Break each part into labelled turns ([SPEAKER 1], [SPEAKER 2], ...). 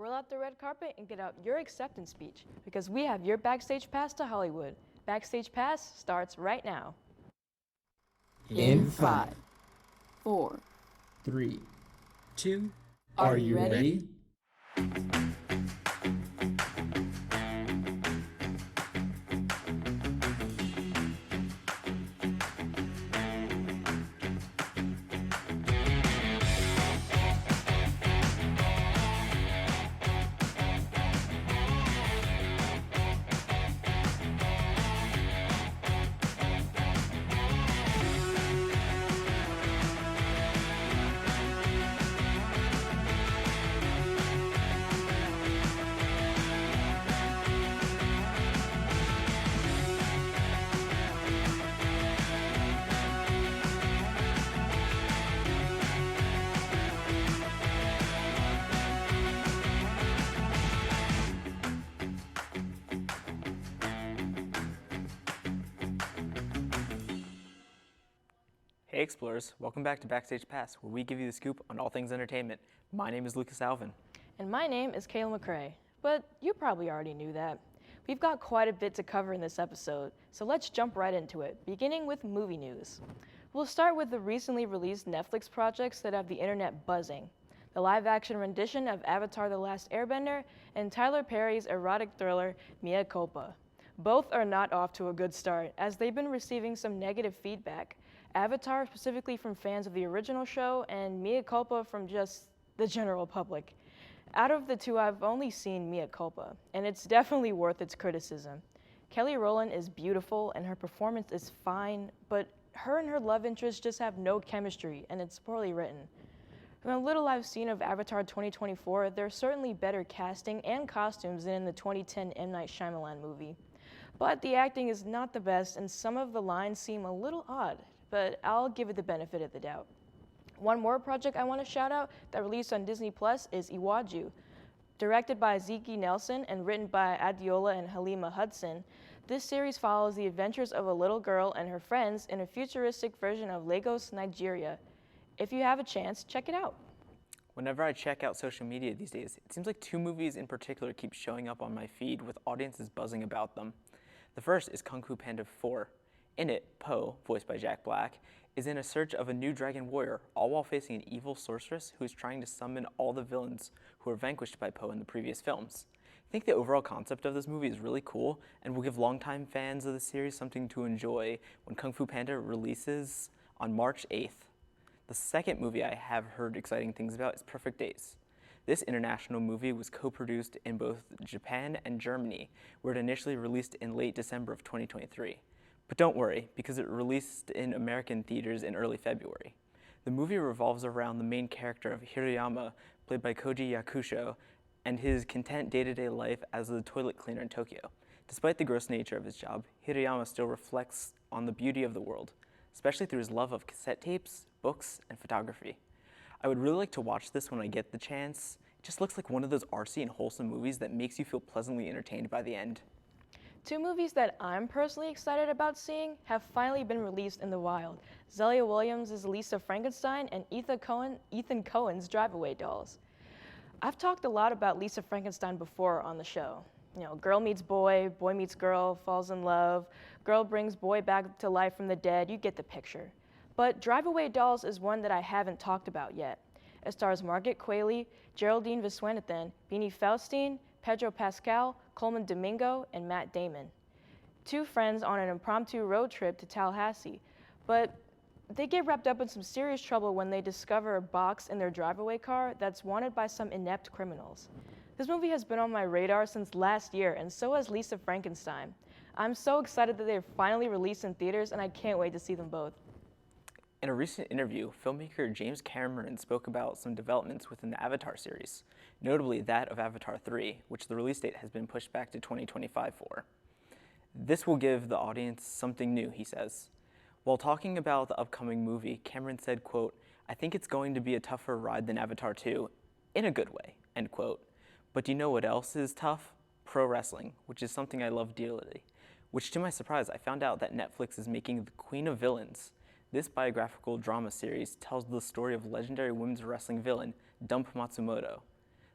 [SPEAKER 1] Roll out the red carpet and get out your acceptance speech because we have your Backstage Pass to Hollywood. Backstage Pass starts right now.
[SPEAKER 2] In 5,
[SPEAKER 3] 4.
[SPEAKER 2] 3, 2,
[SPEAKER 3] Are you ready?
[SPEAKER 4] Hey Explorers, welcome back to Backstage Pass, where we give you the scoop on all things entertainment. My name is Lucas Alvin.
[SPEAKER 1] And my name is Kayla McCrae, but you probably already knew that. We've got quite a bit to cover in this episode, so let's jump right into it, beginning with movie news. We'll start with the recently released Netflix projects that have the internet buzzing. The live-action rendition of Avatar: The Last Airbender and Tyler Perry's erotic thriller Mea Culpa. Both are not off to a good start, as they've been receiving some negative feedback. Avatar specifically from fans of the original show, and Mea Culpa from just the general public. Out of the two, I've only seen Mea Culpa, and it's definitely worth its criticism. Kelly Rowland is beautiful, and her performance is fine, but her and her love interest just have no chemistry, and it's poorly written. From the little I've seen of Avatar 2024, there's certainly better casting and costumes than in the 2010 M. Night Shyamalan movie. But the acting is not the best, and some of the lines seem a little odd, but I'll give it the benefit of the doubt. One more project I want to shout out that released on Disney Plus is Iwaju. Directed by Zeke Nelson and written by Adiola and Halima Hudson, this series follows the adventures of a little girl and her friends in a futuristic version of Lagos, Nigeria. If you have a chance, check it out.
[SPEAKER 4] Whenever I check out social media these days, it seems like two movies in particular keep showing up on my feed with audiences buzzing about them. The first is Kung Fu Panda 4. In it, Po, voiced by Jack Black, is in a search of a new dragon warrior, all while facing an evil sorceress who is trying to summon all the villains who were vanquished by Po in the previous films. I think the overall concept of this movie is really cool and will give longtime fans of the series something to enjoy when Kung Fu Panda releases on March 8th. The second movie I have heard exciting things about is Perfect Days. This international movie was co-produced in both Japan and Germany, where it initially released in late December of 2023. But don't worry, because it released in American theaters in early February. The movie revolves around the main character of Hirayama, played by Koji Yakusho, and his content day-to-day life as a toilet cleaner in Tokyo. Despite the gross nature of his job, Hirayama still reflects on the beauty of the world, especially through his love of cassette tapes, books, and photography. I would really like to watch this when I get the chance. It just looks like one of those artsy and wholesome movies that makes you feel pleasantly entertained by the end.
[SPEAKER 1] Two movies that I'm personally excited about seeing have finally been released in the wild. Zelia Williams' Lisa Frankenstein and Ethan Cohen's Drive-Away Dolls. I've talked a lot about Lisa Frankenstein before on the show. You know, girl meets boy, boy meets girl, falls in love, girl brings boy back to life from the dead, you get the picture. But Drive-Away Dolls is one that I haven't talked about yet. It stars Margaret Qualley, Geraldine Viswanathan, Beanie Feldstein, Pedro Pascal, Coleman Domingo, and Matt Damon. Two friends on an impromptu road trip to Tallahassee, but they get wrapped up in some serious trouble when they discover a box in their drive-away car that's wanted by some inept criminals. This movie has been on my radar since last year, and so has Lisa Frankenstein. I'm so excited that they're finally released in theaters, and I can't wait to see them both.
[SPEAKER 4] In a recent interview, filmmaker James Cameron spoke about some developments within the Avatar series, notably that of Avatar 3, which the release date has been pushed back to 2025 for. This will give the audience something new, he says. While talking about the upcoming movie, Cameron said, quote, "I think it's going to be a tougher ride than Avatar 2, in a good way," end quote. But do you know what else is tough? Pro wrestling, which is something I love dearly. Which, to my surprise, I found out that Netflix is making The Queen of Villains. This biographical drama series tells the story of legendary women's wrestling villain, Dump Matsumoto.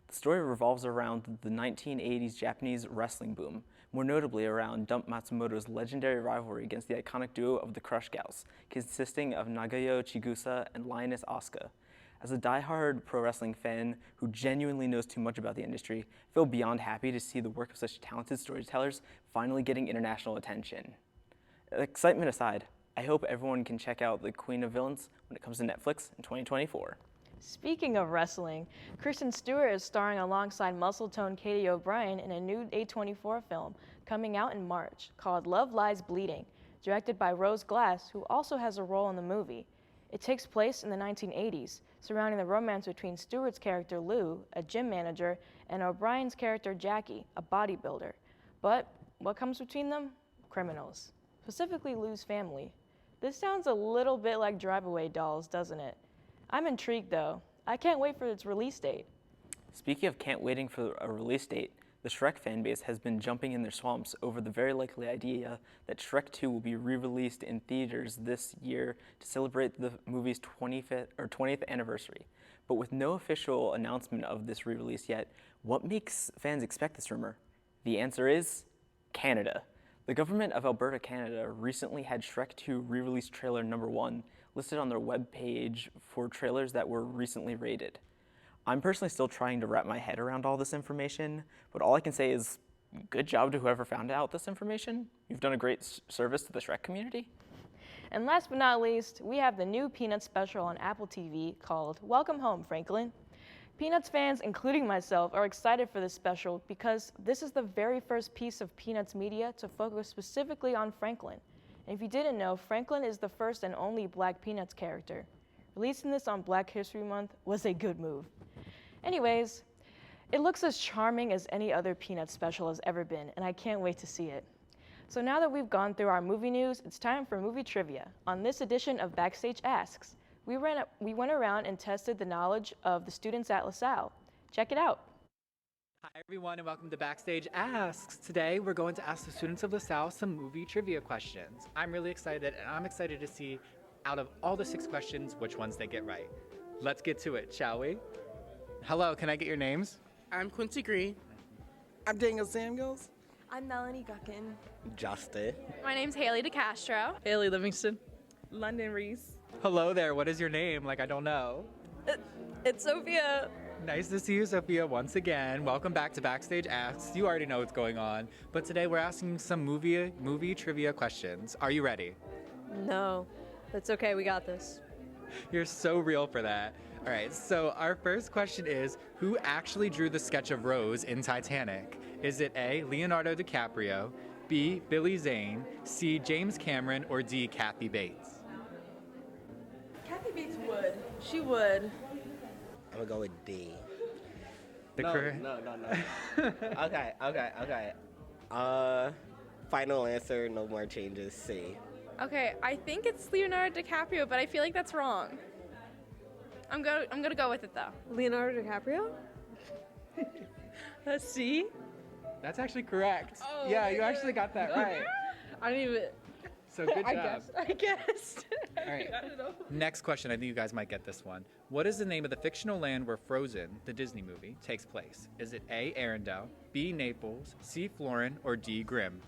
[SPEAKER 4] The story revolves around the 1980s Japanese wrestling boom, more notably around Dump Matsumoto's legendary rivalry against the iconic duo of the Crush Gals, consisting of Nagayo Chigusa and Lioness Asuka. As a diehard pro wrestling fan who genuinely knows too much about the industry, I feel beyond happy to see the work of such talented storytellers finally getting international attention. Excitement aside, I hope everyone can check out The Queen of Villains when it comes to Netflix in 2024.
[SPEAKER 1] Speaking of wrestling, Kristen Stewart is starring alongside muscle-toned Katie O'Brien in a new A24 film coming out in March called Love Lies Bleeding, directed by Rose Glass, who also has a role in the movie. It takes place in the 1980s, surrounding the romance between Stewart's character Lou, a gym manager, and O'Brien's character Jackie, a bodybuilder. But what comes between them? Criminals, specifically Lou's family. This sounds a little bit like Drive-Away Dolls, doesn't it? I'm intrigued though. I can't wait for its release date.
[SPEAKER 4] Speaking of can't waiting for a release date, the Shrek fanbase has been jumping in their swamps over the very likely idea that Shrek 2 will be re-released in theaters this year to celebrate the movie's 20th anniversary. But with no official announcement of this re-release yet, what makes fans expect this rumor? The answer is Canada. The government of Alberta, Canada recently had Shrek 2 re-release trailer number 1 listed on their webpage for trailers that were recently rated. I'm personally still trying to wrap my head around all this information, but all I can say is good job to whoever found out this information. You've done a great service to the Shrek community.
[SPEAKER 1] And last but not least, we have the new Peanuts special on Apple TV called Welcome Home, Franklin. Peanuts fans, including myself, are excited for this special because this is the very first piece of Peanuts media to focus specifically on Franklin. And if you didn't know, Franklin is the first and only Black Peanuts character. Releasing this on Black History Month was a good move. Anyways, it looks as charming as any other Peanuts special has ever been, and I can't wait to see it. So now that we've gone through our movie news, it's time for movie trivia. On this edition of Backstage Asks, we went around and tested the knowledge of the students at LaSalle. Check it out.
[SPEAKER 5] Hi everyone and welcome to Backstage Asks. Today we're going to ask the students of LaSalle some movie trivia questions. I'm really excited and I'm excited to see out of all the 6 questions which ones they get right. Let's get to it, shall we? Hello, can I get your names?
[SPEAKER 6] I'm Quincy Green.
[SPEAKER 7] I'm Daniel Samuels.
[SPEAKER 8] I'm Melanie Guckin.
[SPEAKER 7] Justin.
[SPEAKER 8] My name's Haley DeCastro.
[SPEAKER 6] Haley Livingston. London Reese.
[SPEAKER 5] Hello there, what is your name? Like I don't know.
[SPEAKER 8] It's Sophia.
[SPEAKER 5] Nice to see you, Sophia, once again. Welcome back to Backstage Asks. You already know what's going on, but today we're asking some movie trivia questions. Are you ready?
[SPEAKER 8] No, that's okay. We got this.
[SPEAKER 5] You're so real for that. All right, so our first question is, who actually drew the sketch of Rose in Titanic? Is it A, Leonardo DiCaprio, B, Billy Zane, C, James Cameron, or D, Kathy Bates?
[SPEAKER 6] Kathy Bates would. She would.
[SPEAKER 7] I'm gonna go with D.
[SPEAKER 5] No.
[SPEAKER 7] Okay. Final answer, no more changes, C.
[SPEAKER 8] Okay, I think it's Leonardo DiCaprio, but I feel like that's wrong. I'm gonna go with it though.
[SPEAKER 9] Leonardo DiCaprio?
[SPEAKER 6] C?
[SPEAKER 5] That's actually correct.
[SPEAKER 6] Oh,
[SPEAKER 5] yeah, you actually got that right.
[SPEAKER 6] I don't even.
[SPEAKER 5] So good job.
[SPEAKER 6] I guessed.
[SPEAKER 5] All right.
[SPEAKER 6] I don't know.
[SPEAKER 5] Next question, I think you guys might get this one. What is the name of the fictional land where Frozen, the Disney movie, takes place? Is it A, Arendelle, B, Naples, C, Florin, or D, Grimm?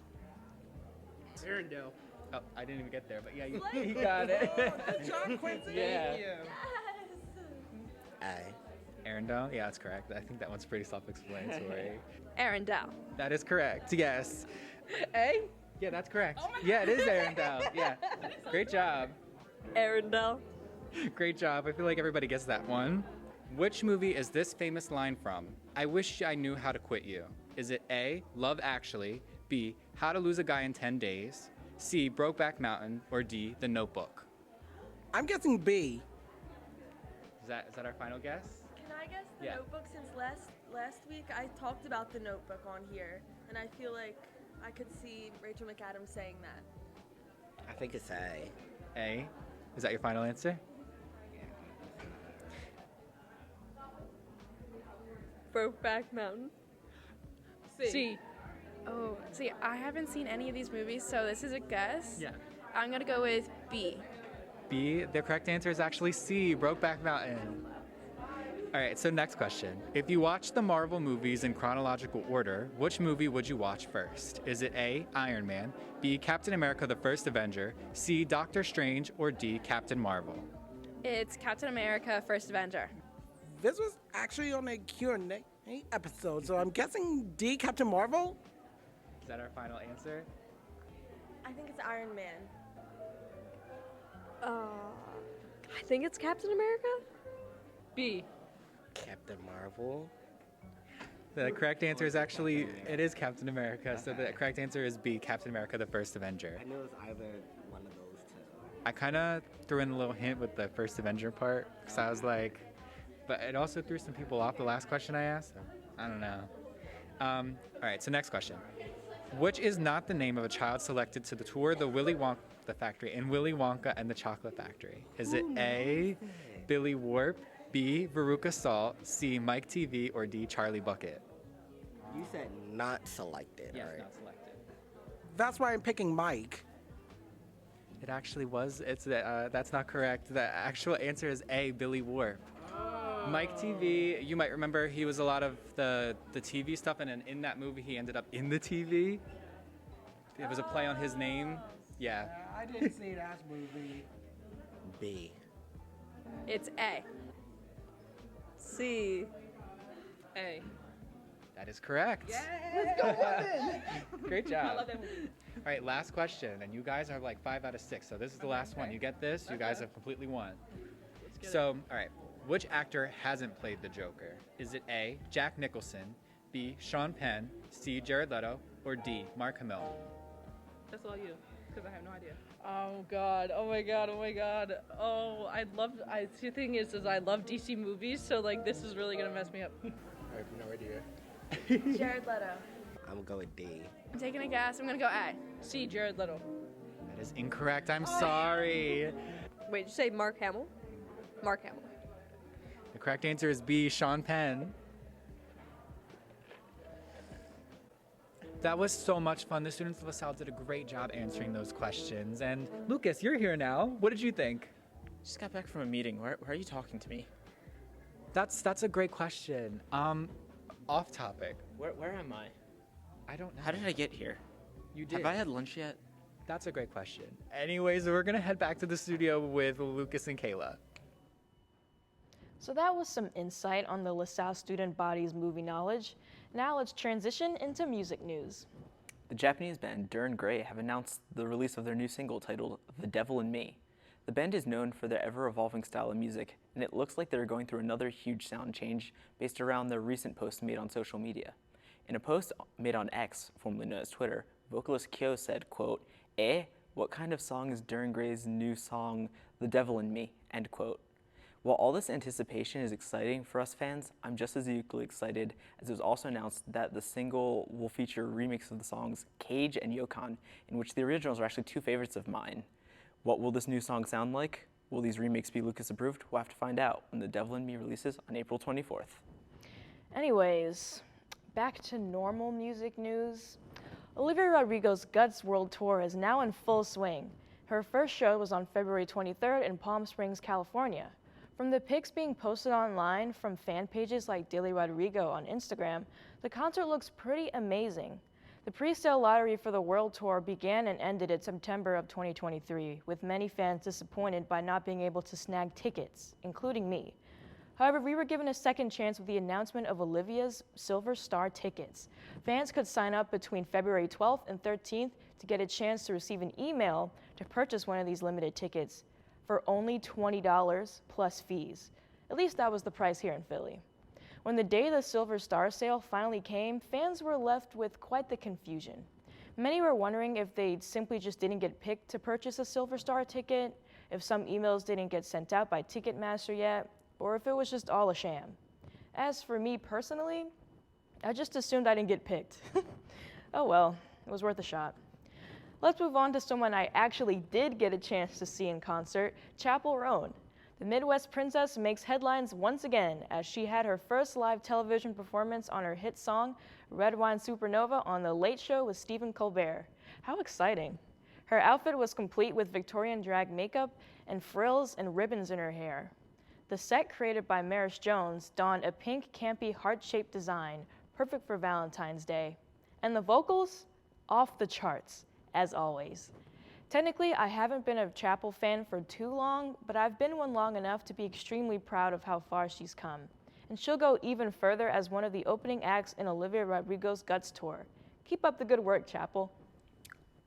[SPEAKER 6] Arendelle.
[SPEAKER 5] Oh, I didn't even get there, but yeah, you got it.
[SPEAKER 6] Good job, Quincy.
[SPEAKER 5] Yeah.
[SPEAKER 6] Thank you.
[SPEAKER 7] A.
[SPEAKER 5] Arendelle? Yeah, that's correct. I think that one's pretty self-explanatory.
[SPEAKER 8] Arendelle.
[SPEAKER 5] That is correct, yes.
[SPEAKER 6] A?
[SPEAKER 5] Yeah, that's correct.
[SPEAKER 6] Oh my
[SPEAKER 5] Yeah, it is Arendelle. Yeah. Great job.
[SPEAKER 9] Arendelle.
[SPEAKER 5] Great job. I feel like everybody gets that one. Which movie is this famous line from? I wish I knew how to quit you. Is it A, Love Actually, B, How to Lose a Guy in 10 Days, C, Brokeback Mountain, or D, The Notebook?
[SPEAKER 7] I'm guessing B.
[SPEAKER 5] Is that our final guess?
[SPEAKER 9] Can I guess the
[SPEAKER 5] Yeah.
[SPEAKER 9] Notebook since last week I talked about the Notebook on here, and I feel like I could see Rachel McAdams saying that.
[SPEAKER 7] I think it's A.
[SPEAKER 5] A? Is that your final answer?
[SPEAKER 9] Brokeback Mountain.
[SPEAKER 6] C.
[SPEAKER 8] Oh, see, I haven't seen any of these movies, so this is a guess.
[SPEAKER 5] Yeah.
[SPEAKER 8] I'm gonna go with B.
[SPEAKER 5] B, the correct answer is actually C, Brokeback Mountain. All right, so next question. If you watch the Marvel movies in chronological order, which movie would you watch first? Is it A, Iron Man, B, Captain America the First Avenger, C, Doctor Strange, or D, Captain Marvel?
[SPEAKER 8] It's Captain America: First Avenger.
[SPEAKER 7] This was actually on a Q&A episode, so I'm guessing D, Captain Marvel?
[SPEAKER 5] Is that our final answer?
[SPEAKER 9] I think it's Iron Man.
[SPEAKER 6] I think it's Captain America. B.
[SPEAKER 7] Captain Marvel?
[SPEAKER 5] The correct answer is actually, it is Captain America. So the correct answer is B, Captain America the First Avenger.
[SPEAKER 7] I knew it was either one of those two.
[SPEAKER 5] I kind of threw in a little hint with the First Avenger part, because I was like, but it also threw some people off the last question I asked. So I don't know. All right, so next question. Which is not the name of a child selected to the tour the Willy Wonka Factory in Willy Wonka and the Chocolate Factory? Is it A, Billy Warp, B, Veruca Salt, C, Mike TV, or D, Charlie Bucket?
[SPEAKER 7] You said not selected,
[SPEAKER 5] Yes,
[SPEAKER 7] right?
[SPEAKER 5] not selected.
[SPEAKER 7] That's why I'm picking Mike.
[SPEAKER 5] It actually was. That's not correct. The actual answer is A, Billy Warp. Mike TV, you might remember he was a lot of the TV stuff, and in that movie he ended up in the TV. It was a play on his name. Yeah.
[SPEAKER 7] I didn't see that movie. B.
[SPEAKER 8] It's A.
[SPEAKER 6] C. A.
[SPEAKER 5] That is correct.
[SPEAKER 6] Let's go, women.
[SPEAKER 5] Great job.
[SPEAKER 6] I love that movie.
[SPEAKER 5] All right, last question, and you guys are like 5 out of 6, so this is the last one. You get this, you guys have completely won. So, all right, which actor hasn't played the Joker? Is it A, Jack Nicholson, B, Sean Penn, C, Jared Leto, or D, Mark Hamill?
[SPEAKER 6] That's all you, because I have no idea. Oh God! Oh my God! Oh my God! Oh, the thing is, I love DC movies, so like this is really gonna mess me up.
[SPEAKER 7] I have no idea.
[SPEAKER 9] Jared Leto.
[SPEAKER 7] I'm gonna go with D.
[SPEAKER 8] I'm taking a guess. I'm gonna go A.
[SPEAKER 6] C. Jared Leto.
[SPEAKER 5] That is incorrect, I'm sorry.
[SPEAKER 6] Wait, did you say Mark Hamill? Mark Hamill.
[SPEAKER 5] The correct answer is B, Sean Penn. That was so much fun. The students of LaSalle did a great job answering those questions. And Lucas, you're here now. What did you think?
[SPEAKER 4] Just got back from a meeting. Why are you talking to me?
[SPEAKER 5] That's a great question. Off topic.
[SPEAKER 4] Where am I?
[SPEAKER 5] I don't know.
[SPEAKER 4] How did I get here?
[SPEAKER 5] You did.
[SPEAKER 4] Have I had lunch yet?
[SPEAKER 5] That's a great question. Anyways, we're gonna head back to the studio with Lucas and Kayla.
[SPEAKER 1] So that was some insight on the LaSalle student body's movie knowledge. Now let's transition into music news.
[SPEAKER 4] The Japanese band Durn Grey have announced the release of their new single titled The Devil in Me. The band is known for their ever-evolving style of music, and it looks like they're going through another huge sound change based around their recent post made on social media. In a post made on X, formerly known as Twitter, vocalist Kyo said, quote, what kind of song is Durn Grey's new song, The Devil in Me, end quote. While all this anticipation is exciting for us fans, I'm just as equally excited as it was also announced that the single will feature a remix of the songs Cage and Yokon, in which the originals are actually two favorites of mine. What will this new song sound like? Will these remakes be Lucas approved? We'll have to find out when The Devil in Me releases on April 24th.
[SPEAKER 1] Anyways, back to normal music news. Olivia Rodrigo's Guts World Tour is now in full swing. Her first show was on February 23rd in Palm Springs, California. From the pics being posted online from fan pages like Dilly Rodrigo on Instagram, the concert looks pretty amazing. The pre-sale lottery for the World Tour began and ended in September of 2023, with many fans disappointed by not being able to snag tickets, including me. However, we were given a second chance with the announcement of Olivia's Silver Star tickets. Fans could sign up between February 12th and 13th to get a chance to receive an email to purchase one of these limited tickets for only $20 plus fees. At least that was the price here in Philly. When the day of the Silver Star sale finally came, fans were left with quite the confusion. Many were wondering if they simply just didn't get picked to purchase a Silver Star ticket, if some emails didn't get sent out by Ticketmaster yet, or if it was just all a sham. As for me personally, I just assumed I didn't get picked. Oh well, it was worth a shot. Let's move on to someone I actually did get a chance to see in concert, Chappell Roan. The Midwest Princess makes headlines once again as she had her first live television performance on her hit song, Red Wine Supernova, on The Late Show with Stephen Colbert. How exciting. Her outfit was complete with Victorian drag makeup and frills and ribbons in her hair. The set created by Maris Jones donned a pink, campy, heart-shaped design, perfect for Valentine's Day. And the vocals? Off the charts, as always. Technically, I haven't been a Chapel fan for too long, but I've been one long enough to be extremely proud of how far she's come. And she'll go even further as one of the opening acts in Olivia Rodrigo's Guts tour. Keep up the good work, Chapel.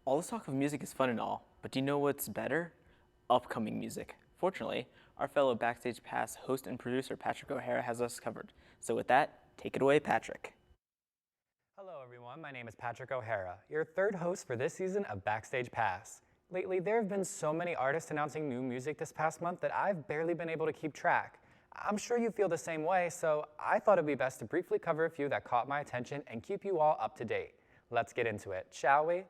[SPEAKER 4] All this talk of music is fun and all, but do you know what's better? Upcoming music. Fortunately, our fellow Backstage Pass host and producer Patrick O'Hara has us covered. So with that, take it away, Patrick.
[SPEAKER 10] Hello everyone, my name is Patrick O'Hara, your third host for this season of Backstage Pass. Lately, there have been so many artists announcing new music this past month that I've barely been able to keep track. I'm sure you feel the same way, so I thought it'd be best to briefly cover a few that caught my attention and keep you all up to date. Let's get into it, shall we?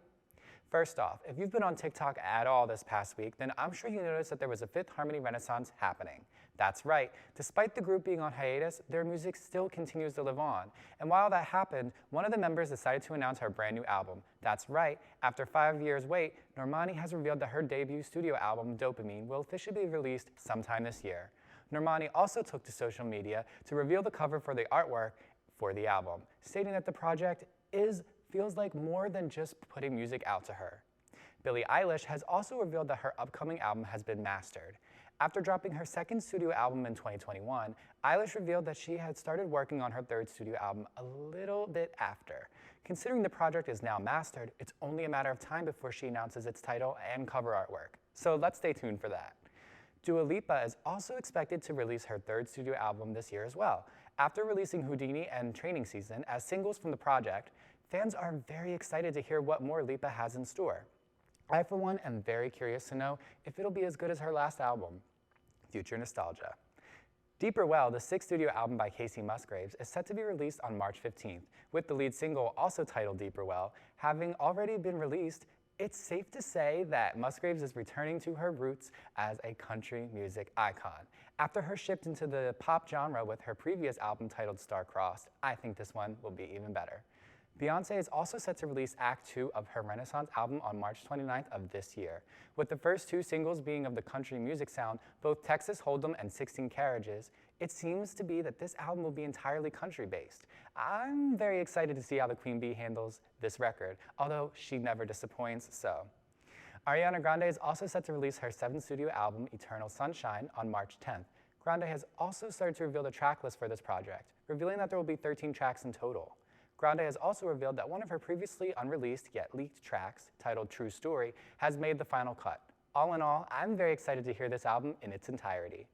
[SPEAKER 10] First off, if you've been on TikTok at all this past week, then I'm sure you noticed that there was a Fifth Harmony Renaissance happening. That's right, despite the group being on hiatus, their music still continues to live on. And while that happened, one of the members decided to announce her brand new album. That's right, after 5 years wait, Normani has revealed that her debut studio album, Dopamine, will officially be released sometime this year. Normani also took to social media to reveal the cover for the artwork for the album, stating that the project feels like more than just putting music out to her. Billie Eilish has also revealed that her upcoming album has been mastered. After dropping her second studio album in 2021, Eilish revealed that she had started working on her third studio album a little bit after. Considering the project is now mastered, it's only a matter of time before she announces its title and cover artwork. So let's stay tuned for that. Dua Lipa is also expected to release her third studio album this year as well. After releasing Houdini and Training Season as singles from the project, fans are very excited to hear what more Lipa has in store. I, for one, am very curious to know if it'll be as good as her last album. Future nostalgia. Deeper Well, the sixth studio album by Casey Musgraves, is set to be released on March 15th, with the lead single, also titled Deeper Well, having already been released. It's safe to say that Musgraves is returning to her roots as a country music icon. After her shift into the pop genre with her previous album titled Star-Crossed, I think this one will be even better. Beyoncé is also set to release Act 2 of her Renaissance album on March 29th of this year, with the first two singles being of the country music sound, both Texas Hold'em and 16 Carriages. It seems to be that this album will be entirely country-based. I'm very excited to see how the Queen Bee handles this record, although she never disappoints, so. Ariana Grande is also set to release her seventh studio album, Eternal Sunshine, on March 10th. Grande has also started to reveal the track list for this project, revealing that there will be 13 tracks in total. Grande has also revealed that one of her previously unreleased yet leaked tracks, titled True Story, has made the final cut. All in all, I'm very excited to hear this album in its entirety.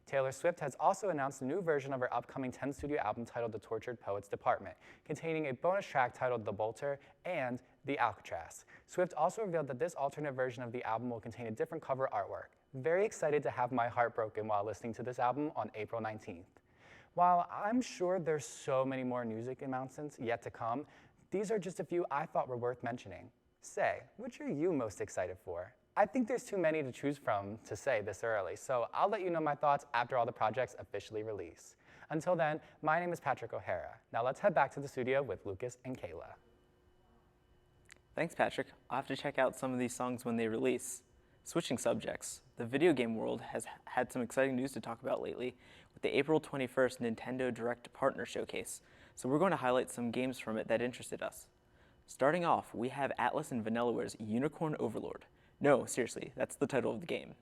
[SPEAKER 10] Taylor Swift has also announced a new version of her upcoming 10th studio album titled The Tortured Poets Department, containing a bonus track titled The Bolter and The Alcatraz. Swift also revealed that this alternate version of the album will contain a different cover artwork. Very excited to have my heart broken while listening to this album on April 19th. While I'm sure there's so many more music announcements yet to come, these are just a few I thought were worth mentioning. Say, which are you most excited for? I think there's too many to choose from to say this early, so I'll let you know my thoughts after all the projects officially release. Until then, my name is Patrick O'Hara. Now let's head back to the studio with Lucas and Kayla.
[SPEAKER 4] Thanks, Patrick. I'll have to check out some of these songs when they release. Switching subjects, the video game world has had some exciting news to talk about lately with the April 21st Nintendo Direct Partner Showcase, so we're going to highlight some games from it that interested us. Starting off, we have Atlas and Vanillaware's Unicorn Overlord. No, seriously, that's the title of the game.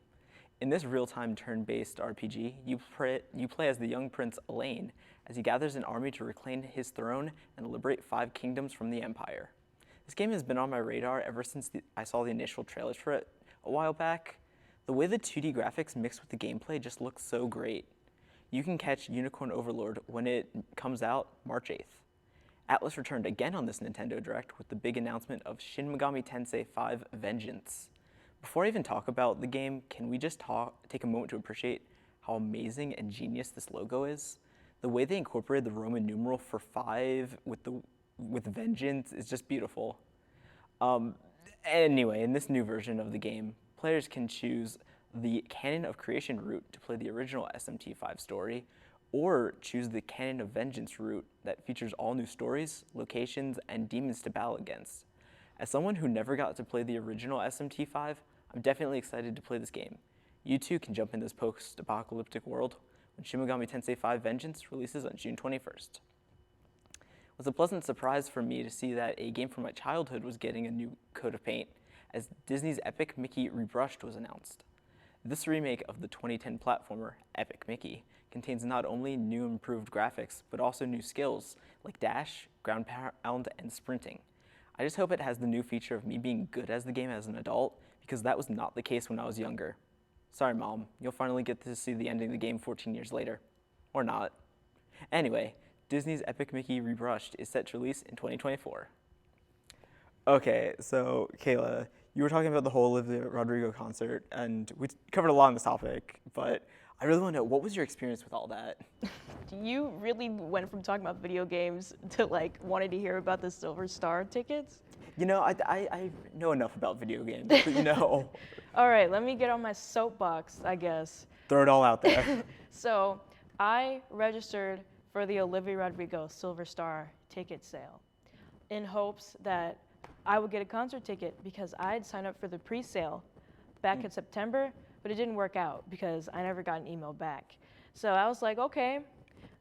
[SPEAKER 4] In this real-time turn-based RPG, you play as the young prince Elaine as he gathers an army to reclaim his throne and liberate 5 kingdoms from the Empire. This game has been on my radar ever since I saw the initial trailers for it a while back. The way the 2D graphics mix with the gameplay just looks so great. You can catch Unicorn Overlord when it comes out March 8th. Atlas returned again on this Nintendo Direct with the big announcement of Shin Megami Tensei 5 Vengeance. Before I even talk about the game, can we just take a moment to appreciate how amazing and genius this logo is? The way they incorporated the Roman numeral for 5 with Vengeance is just beautiful. Anyway, in this new version of the game, players can choose the Canon of Creation route to play the original SMT5 story, or choose the Canon of Vengeance route that features all new stories, locations, and demons to battle against. As someone who never got to play the original SMT5, I'm definitely excited to play this game. You too can jump in this post-apocalyptic world when Shin Megami Tensei 5 Vengeance releases on June 21st. It was a pleasant surprise for me to see that a game from my childhood was getting a new coat of paint, as Disney's Epic Mickey Rebrushed was announced. This remake of the 2010 platformer, Epic Mickey, contains not only new improved graphics, but also new skills like dash, ground pound, and sprinting. I just hope it has the new feature of me being good as the game as an adult, because that was not the case when I was younger. Sorry, Mom, you'll finally get to see the ending of the game 14 years later. Or not. Anyway, Disney's Epic Mickey Rebrushed is set to release in 2024. Okay, so Kayla, you were talking about the whole Olivia Rodrigo concert, and we covered a lot on this topic, but I really want to know, what was your experience with all that?
[SPEAKER 1] You really went from talking about video games to like wanting to hear about the Silver Star tickets?
[SPEAKER 4] You know, I know enough about video games, but you know.
[SPEAKER 1] All right, let me get on my soapbox, I guess.
[SPEAKER 4] Throw it all out there.
[SPEAKER 1] So I registered for the Olivia Rodrigo Silver Star ticket sale in hopes that I would get a concert ticket because I had signed up for the pre-sale back in September, but it didn't work out because I never got an email back. So I was like, okay,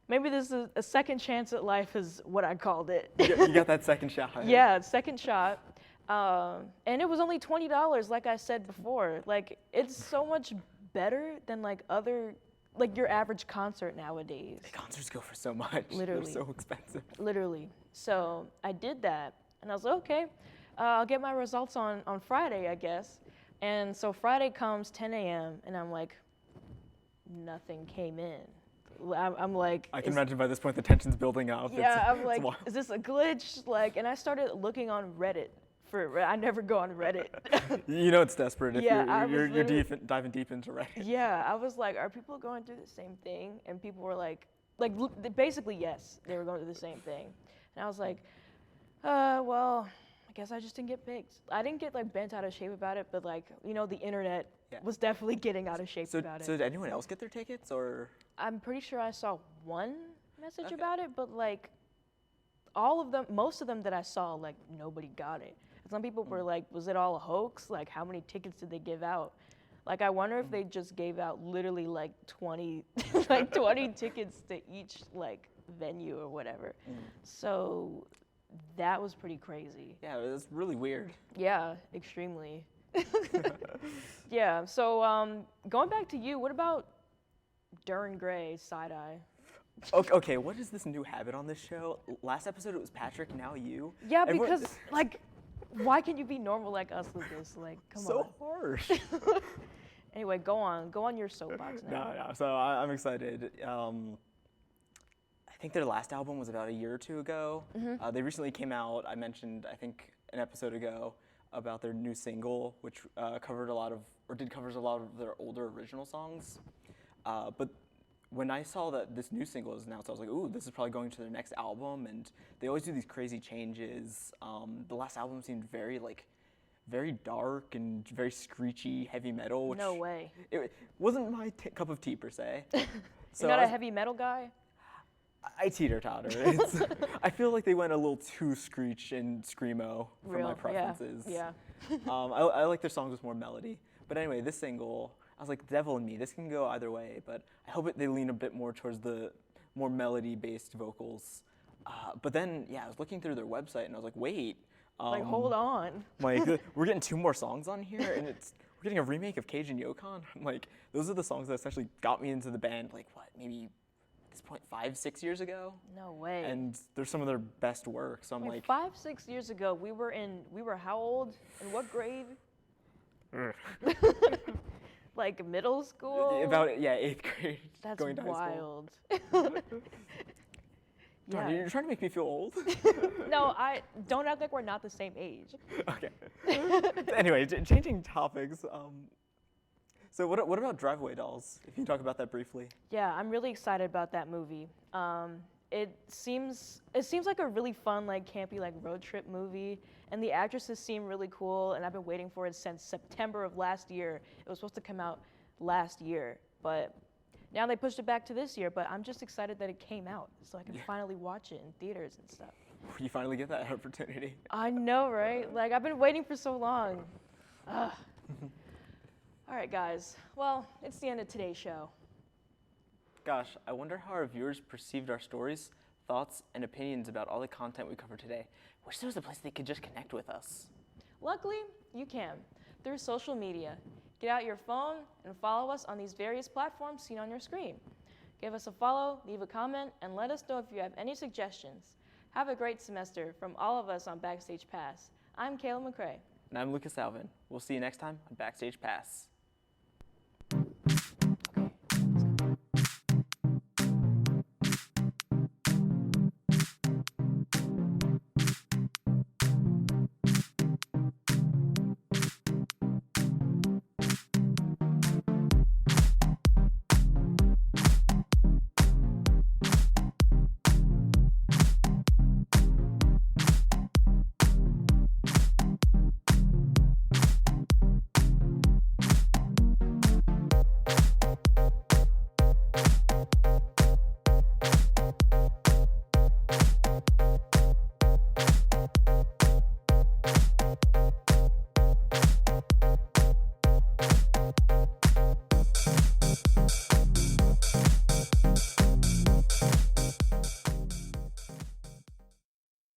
[SPEAKER 1] maybe this is a second chance at life is what I called it.
[SPEAKER 4] You got that second shot.
[SPEAKER 1] Yeah, second shot. And it was only $20, like I said before. Like, it's so much better than like your average concert nowadays.
[SPEAKER 4] The concerts go for so much.
[SPEAKER 1] Literally.
[SPEAKER 4] They're so expensive.
[SPEAKER 1] Literally. So I did that, and I was like, okay, I'll get my results on Friday, I guess. And so Friday comes 10 a.m., and I'm like, nothing came in. I'm like,
[SPEAKER 4] I can imagine by this point the tension's building up.
[SPEAKER 1] Yeah, I'm like, is this a glitch? Like, and I started looking on Reddit. I never go on Reddit.
[SPEAKER 4] You know it's desperate if
[SPEAKER 1] Yeah,
[SPEAKER 4] you're diving deep into Reddit.
[SPEAKER 1] Yeah, I was like, are people going through the same thing? And people were like basically yes, they were going through the same thing. And I was like, well, I guess I just didn't get picked. I didn't get like bent out of shape about it, but like, you know, the internet was definitely getting out of shape about it.
[SPEAKER 4] So did anyone else get their tickets, or?
[SPEAKER 1] I'm pretty sure I saw one message about it, but like all of them, most of them that I saw, like nobody got it. Some people were like, was it all a hoax? Like, how many tickets did they give out? Like, I wonder if they just gave out literally like 20 tickets to each like venue or whatever. So that was pretty crazy.
[SPEAKER 4] Yeah, it was really weird.
[SPEAKER 1] Yeah, extremely. Yeah, so going back to you, what about Duran Gray, Side-Eye?
[SPEAKER 4] Okay, what is this new habit on this show? Last episode it was Patrick, now you.
[SPEAKER 1] Yeah, because like, why can't you be normal like us with this? Like, come on.
[SPEAKER 4] So harsh.
[SPEAKER 1] Anyway, go on your soapbox now.
[SPEAKER 4] No, so I'm excited. I think their last album was about a year or two ago. They recently came out, I mentioned, I think, an episode ago, about their new single, which did cover a lot of their older original songs. But when I saw that this new single was announced, I was like, ooh, this is probably going to their next album, and they always do these crazy changes. The last album seemed very dark and very screechy heavy metal. Which
[SPEAKER 1] No way.
[SPEAKER 4] It wasn't my cup of tea, per se.
[SPEAKER 1] You're not a heavy metal guy?
[SPEAKER 4] I teeter-totter. I feel like they went a little too screech and screamo for my preferences.
[SPEAKER 1] Yeah.
[SPEAKER 4] I like their songs with more melody. But anyway, this single, I was like, Devil in Me, this can go either way, but I hope they lean a bit more towards the more melody-based vocals. But then, I was looking through their website, and I was like, wait.
[SPEAKER 1] Like, hold on.
[SPEAKER 4] Like, we're getting 2 more songs on here, and we're getting a remake of Cage and Yokon. I'm like, those are the songs that essentially got me into the band, like, what, maybe at this point 5-6 years ago?
[SPEAKER 1] No way.
[SPEAKER 4] And they're some of their best work, so I'm like
[SPEAKER 1] 5-6 years ago, we were how old? In what grade? Like middle school?
[SPEAKER 4] About 8th grade.
[SPEAKER 1] That's
[SPEAKER 4] going to
[SPEAKER 1] wild.
[SPEAKER 4] Darn, you're trying to make me feel old?
[SPEAKER 1] No, I don't act like we're not the same age.
[SPEAKER 4] Okay. Anyway, changing topics. So what about Driveway Dolls? If you can talk about that briefly.
[SPEAKER 1] Yeah, I'm really excited about that movie. It seems like a really fun, like campy, like road trip movie, and the actresses seem really cool. And I've been waiting for it since September of last year. It was supposed to come out last year, but now they pushed it back to this year. But I'm just excited that it came out, so I can finally watch it in theaters and stuff.
[SPEAKER 4] You finally get that opportunity.
[SPEAKER 1] I know, right? Like, I've been waiting for so long. Ugh. All right, guys. Well, it's the end of today's show.
[SPEAKER 4] Gosh, I wonder how our viewers perceived our stories, thoughts, and opinions about all the content we covered today. Wish there was a place they could just connect with us.
[SPEAKER 1] Luckily, you can, through social media. Get out your phone and follow us on these various platforms seen on your screen. Give us a follow, leave a comment, and let us know if you have any suggestions. Have a great semester from all of us on Backstage Pass. I'm Kayla McCrae.
[SPEAKER 4] And I'm Lucas Alvin. We'll see you next time on Backstage Pass.